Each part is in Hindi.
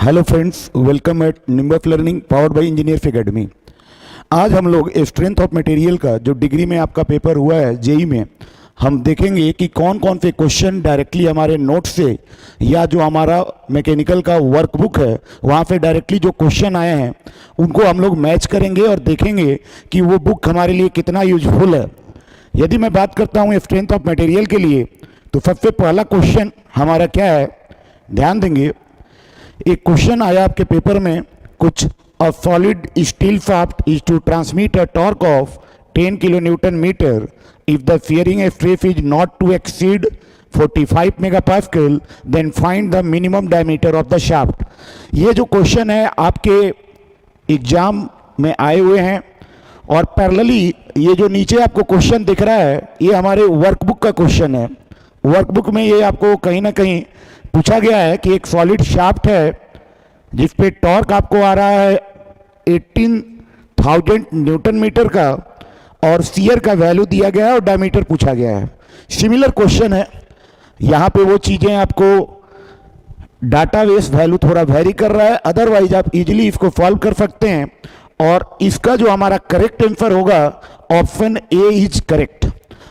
Hello friends, welcome eight nimbus learning powered by engineers academy. आज हम लोग स्ट्रेंथ ऑफ मटेरियल का जो डिग्री में आपका पेपर हुआ है जेई में, हम देखेंगे कि कौन कौन से क्वेश्चन डायरेक्टली हमारे नोट से या जो हमारा मैकेनिकल का वर्कबुक है वहाँ से डायरेक्टली जो क्वेश्चन आए हैं उनको हम लोग मैच करेंगे और देखेंगे कि वो बुक हमारे लिए कितना यूजफुल है। यदि मैं बात करता हूँ स्ट्रेंथ ऑफ मटेरियल के लिए, तो सबसे पहला क्वेश्चन हमारा क्या है, ध्यान देंगे। एक क्वेश्चन आया आपके पेपर में कुछ, a solid steel shaft is to transmit a torque of 10 kilo newton metre if the shearing stress is not to exceed 45 megapascal, then find the minimum diameter of the shaft. ये जो क्वेश्चन है आपके एग्जाम में आए हुए हैं और पैरेलली ये जो नीचे आपको क्वेश्चन दिख रहा है ये हमारे वर्कबुक का क्वेश्चन है। वर्कबुक में ये आपको कहीं ना कहीं पूछा गया है कि एक सॉलिड शाफ्ट है जिस पे टॉर्क आपको आ रहा है 18,000 न्यूटन मीटर का और शियर का वैल्यू दिया गया है और डायमीटर पूछा गया है। सिमिलर क्वेश्चन है, यहाँ पे वो चीज़ें आपको डाटाबेस वैल्यू थोड़ा वेरी कर रहा है, अदरवाइज आप इजीली इसको सॉल्व कर सकते हैं। और इसका जो हमारा करेक्ट आंसर होगा ऑप्शन ए इज करेक्ट।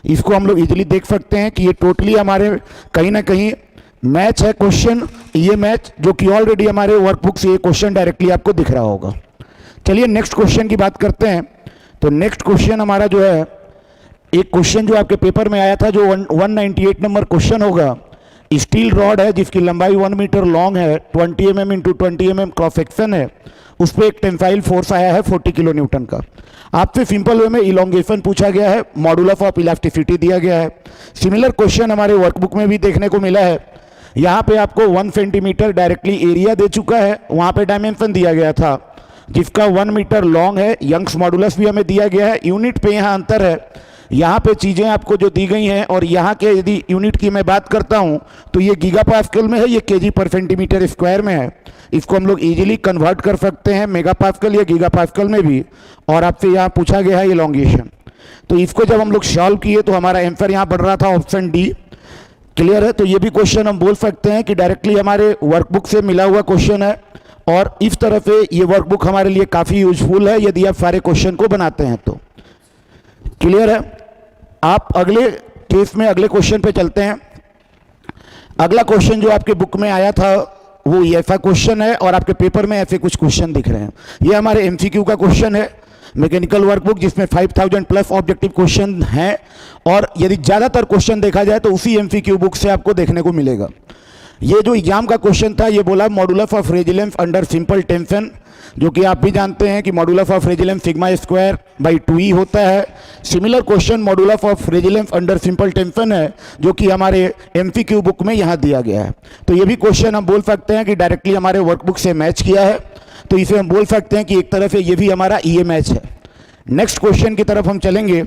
इसको हम लोग इजीली देख सकते हैं कि ये टोटली हमारे कहीं ना कहीं मैच है क्वेश्चन, ये मैच जो कि ऑलरेडी हमारे वर्कबुक से ये क्वेश्चन डायरेक्टली आपको दिख रहा होगा। चलिए नेक्स्ट क्वेश्चन की बात करते हैं। तो नेक्स्ट क्वेश्चन हमारा जो है, एक क्वेश्चन जो आपके पेपर में आया था जो 198 नंबर क्वेश्चन होगा। स्टील रॉड है जिसकी लंबाई 1 मीटर लॉन्ग है, 20 mm into 20 mm cross section है, उस पर एक टेंसाइल फोर्स आया है 40 किलो न्यूटन का। आपसे सिंपल वे में इलोंगेशन पूछा गया है, मॉडुलस ऑफ इलास्टिसिटी दिया गया है। सिमिलर क्वेश्चन हमारे वर्कबुक में भी देखने को मिला है। यहाँ पे आपको 1 सेंटीमीटर डायरेक्टली एरिया दे चुका है, वहाँ पे डायमेंशन दिया गया था जिसका 1 मीटर लॉन्ग है, यंग्स मॉडुलस भी हमें दिया गया है। यूनिट पे यहाँ अंतर है, यहाँ पे चीज़ें आपको जो दी गई हैं और यहाँ के यदि यूनिट की मैं बात करता हूँ तो ये गीगापास्कल में है, ये केजी पर सेंटीमीटर स्क्वायर में है। इसको हम लोग इजीली कन्वर्ट कर सकते हैं मेगापास्कल या गीगापास्कल में भी। और आपसे यहाँ पूछा गया है इलोंगेशन, तो इसको जब हम लोग सॉल्व किए तो हमारा आंसर यहाँ बन रहा था ऑप्शन डी। क्लियर है? तो ये भी क्वेश्चन हम बोल सकते हैं कि डायरेक्टली हमारे वर्कबुक से मिला हुआ क्वेश्चन है और इस तरह से ये वर्कबुक हमारे लिए काफ़ी यूजफुल है यदि आप सारे क्वेश्चन को बनाते हैं तो। क्लियर है? आप अगले केस में अगले क्वेश्चन पे चलते हैं। अगला क्वेश्चन जो आपके बुक में आया था वो ऐसा क्वेश्चन है और आपके पेपर में ऐसे कुछ क्वेश्चन दिख रहे हैं। ये हमारे एमसीक्यू का क्वेश्चन है, मैकेनिकल वर्कबुक, जिसमें 5000 प्लस ऑब्जेक्टिव क्वेश्चन हैं और यदि ज़्यादातर क्वेश्चन देखा जाए तो उसी एमसीक्यू बुक से आपको देखने को मिलेगा। ये जो एग्जाम का क्वेश्चन था ये बोला modulus of resilience under simple tension, जो कि आप भी जानते हैं कि modulus of resilience sigma square by 2e होता है। Similar question modulus of resilience under simple tension है जो कि हमारे एमसीक्यू बुक में यहाँ दिया गया है। तो ये भी क्वेश्चन हम बोल सकते हैं कि डायरेक्टली हमारे वर्कबुक से मैच किया है, तो इसे हम बोल सकते हैं कि एक तरफ से ये भी हमारा ये मैच है। नेक्स्ट क्वेश्चन की तरफ हम चलेंगे।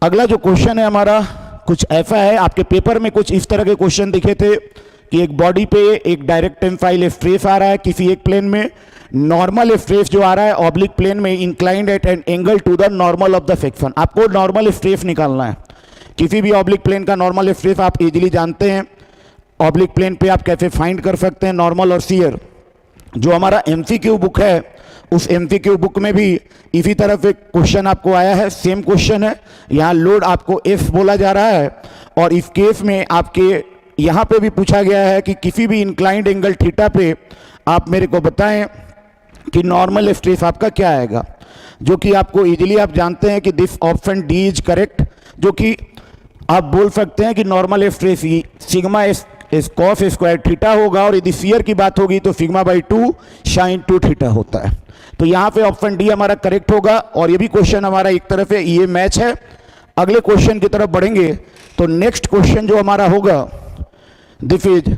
अगला जो क्वेश्चन है हमारा कुछ ऐसा है, आपके पेपर में कुछ इस तरह के क्वेश्चन दिखे थे कि एक बॉडी पे एक डायरेक्ट टेंसाइल स्ट्रेस आ रहा है किसी एक प्लेन में, नॉर्मल स्ट्रेस जो आ रहा है ऑब्लिक प्लेन में inclined at an angle to the normal of the section. आपको नॉर्मल स्ट्रेस निकालना है, किसी भी ऑब्लिक प्लेन का नॉर्मल स्ट्रेस आप इजीली जानते हैं। ऑब्लिक प्लेन पे आप कैसे फाइंड कर सकते हैं नॉर्मल और शियर। जो हमारा एमसीक्यू बुक है उस एमसीक्यू बुक में भी इसी तरफ एक क्वेश्चन आपको आया है, सेम क्वेश्चन है। यहाँ लोड आपको एफ बोला जा रहा है और इस केस में आपके यहाँ पे भी पूछा गया है कि किसी भी इंक्लाइंड एंगल थीटा पे आप मेरे को बताएं कि नॉर्मल स्ट्रेस आपका क्या आएगा, जो कि आपको इजीली आप जानते हैं कि this option D is correct, जो कि आप बोल सकते हैं कि normal stress sigma cos square theta होगा और यदि शियर की बात होगी तो सिग्मा बाई 2 साइन 2 थीटा होता है। तो यहाँ पे ऑप्शन डी हमारा करेक्ट होगा और ये भी क्वेश्चन हमारा एक तरफ है, ये मैच है। अगले क्वेश्चन की तरफ बढ़ेंगे तो नेक्स्ट क्वेश्चन जो हमारा होगा, दिस इज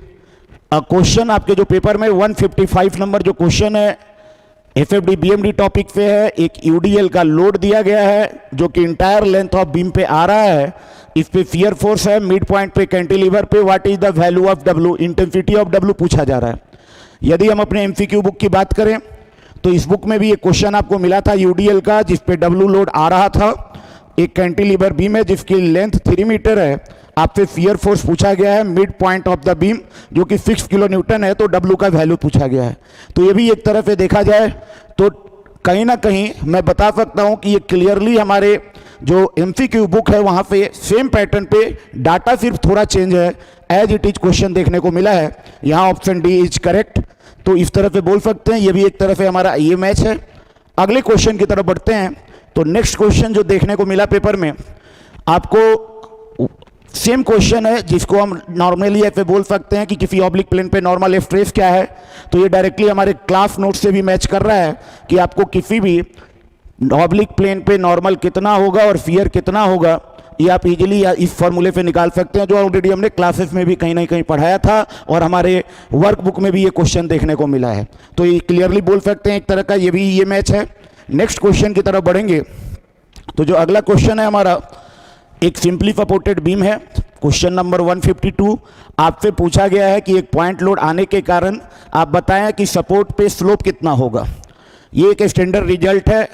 अ क्वेश्चन आपके जो पेपर में 155 नंबर जो क्वेश्चन है एफएफडी बीएमडी टॉपिक पे है। एक यूडीएल का लोड दिया गया है जो कि इंटायर लेंथ ऑफ बीम पे आ रहा है, इस पे शियर फोर्स है मिड पॉइंट पे कैंटिलीवर पे, what is the value of W, intensity of W पूछा जा रहा है। यदि हम अपने एमसीक्यू बुक की बात करें तो इस बुक में भी एक क्वेश्चन आपको मिला था यूडीएल का जिस पे डब्ल्यू लोड आ रहा था। एक कैंटिलीवर बीम है जिसकी लेंथ 3 मीटर है आपसे शियर फोर्स पूछा गया है mid point of the beam जो कि 6 किलो न्यूटन है, तो डब्ल्यू का वैल्यू पूछा गया है। तो ये भी एक तरफ से देखा जाए तो कहीं ना कहीं मैं बता सकता हूं कि ये क्लियरली हमारे जो एमसीक्यू बुक है वहां पे सेम पैटर्न पे डाटा सिर्फ थोड़ा चेंज है, एज इट इज क्वेश्चन देखने को मिला है। यहाँ ऑप्शन डी इज करेक्ट, तो इस तरह से बोल सकते हैं। ये भी एक तरफ से हमारा ये मैच है। अगले क्वेश्चन की तरफ बढ़ते हैं। तो नेक्स्ट क्वेश्चन जो देखने को मिला पेपर में आपको सेम क्वेश्चन है जिसको हम नॉर्मली ऐसे बोल सकते हैं कि किसी ऑब्लिक प्लेन पे नॉर्मल स्ट्रेस क्या है। तो ये डायरेक्टली हमारे क्लास नोट से भी मैच कर रहा है कि आपको किसी भी ऑब्लिक प्लेन पे नॉर्मल कितना होगा और शियर कितना होगा, ये आप इजीली इस फॉर्मूले पे निकाल सकते हैं, जो ऑलरेडी हमने क्लासेस में भी कहीं ना कहीं पढ़ाया था और हमारे वर्कबुक में भी ये क्वेश्चन देखने को मिला है। तो ये क्लियरली बोल सकते हैं एक तरह का ये भी ये मैच है। नेक्स्ट क्वेश्चन की तरफ बढ़ेंगे। तो जो अगला क्वेश्चन है हमारा एक सिंपली सपोर्टेड बीम है। क्वेश्चन नंबर 152 आपसे पूछा गया है कि एक पॉइंट लोड आने के कारण आप बताएं कि सपोर्ट पे स्लोप कितना होगा। ये एक स्टैंडर्ड रिजल्ट है।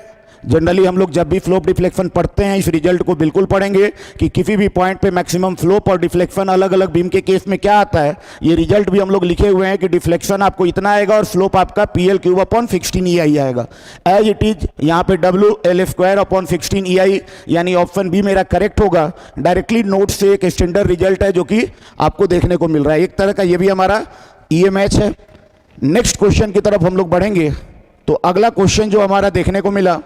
जनरली हम लोग जब भी स्लोप डिफ्लेक्शन पढ़ते हैं इस रिजल्ट को बिल्कुल पढ़ेंगे कि किसी भी पॉइंट पे मैक्सिमम स्लोप और डिफ्लेक्शन अलग अलग बीम के केस में क्या आता है। ये रिजल्ट भी हम लोग लिखे हुए हैं कि डिफ्लेक्शन आपको इतना आएगा और स्लोप आपका PL³/16 EI आएगा। एज इट इज यहाँ पे WL²/16 EI यानी ऑप्शन बी मेरा करेक्ट होगा। डायरेक्टली नोट से एक स्टैंडर्ड रिजल्ट है जो कि आपको देखने को मिल रहा है। एक तरह का ये भी हमारा ये मैच है। नेक्स्ट क्वेश्चन की तरफ हम लोग बढ़ेंगे। तो अगला क्वेश्चन जो हमारा देखने को मिला,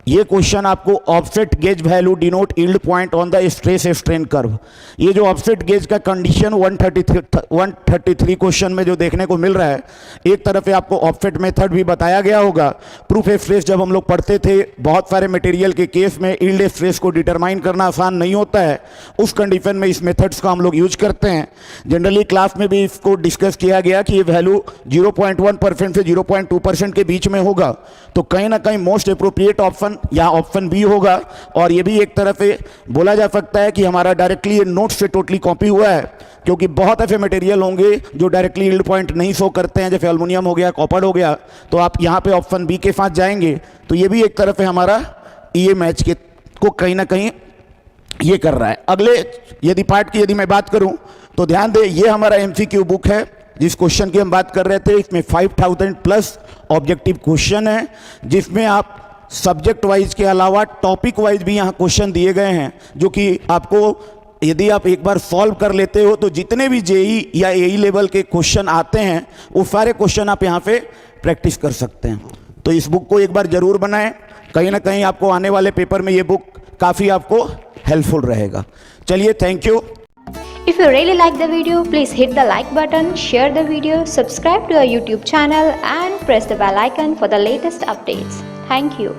ये क्वेश्चन आपको offset gauge value denote yield point on the stress strain curve. ये जो ऑफसेट गेज का कंडीशन 133 क्वेश्चन में जो देखने को मिल रहा है, एक तरफ से आपको ऑफसेट मेथड भी बताया गया होगा। प्रूफ स्ट्रेस जब हम लोग पढ़ते थे बहुत सारे मटेरियल के केस में यील्ड स्ट्रेस को डिटरमाइन करना आसान नहीं होता है। उस कंडीशन में इस मेथड्स का हम लोग यूज करते हैं। जनरली क्लास में भी इसको डिस्कस किया गया कि ये वैल्यू 0.1% से 0.2% के बीच में होगा। तो कहीं ना कहीं मोस्ट अप्रोप्रिएट ऑप्शन या ऑप्शन बी होगा। और ये भी एक तरफ से बोला जा सकता है कि हमारा डायरेक्टली ये नोट से टोटली कॉपी हुआ है, क्योंकि बहुत ऐसे मटेरियल होंगे जो डायरेक्टली यील्ड पॉइंट नहीं शो करते हैं, जैसे एल्युमिनियम हो गया, कॉपर हो गया। तो आप यहाँ पे ऑप्शन बी के साथ जाएंगे तो ये भी एक तरफ से हमारा ये मैच के को कहीं ना कहीं ये कर रहा है। अगले यदि पार्ट की यदि मैं बात करूं तो ध्यान दें, ये हमारा एमसीक्यू बुक है जिस क्वेश्चन की हम बात कर रहे थे। इसमें 5000+ ऑब्जेक्टिव क्वेश्चन है, जिसमें आप सब्जेक्ट वाइज के अलावा टॉपिक वाइज भी यहाँ क्वेश्चन दिए गए हैं, जो कि आपको यदि आप एक बार सॉल्व कर लेते हो तो जितने भी जेई या एई लेवल के क्वेश्चन आते हैं वो सारे क्वेश्चन आप यहाँ पे प्रैक्टिस कर सकते हैं। तो इस बुक को एक बार जरूर बनाएं, कहीं ना कहीं आपको आने वाले पेपर में ये बुक काफ़ी आपको हेल्पफुल रहेगा। चलिए, thank you. If you really like the video, please hit the like button, share the video, subscribe to our YouTube channel and press the bell icon for the latest updates. Thank you.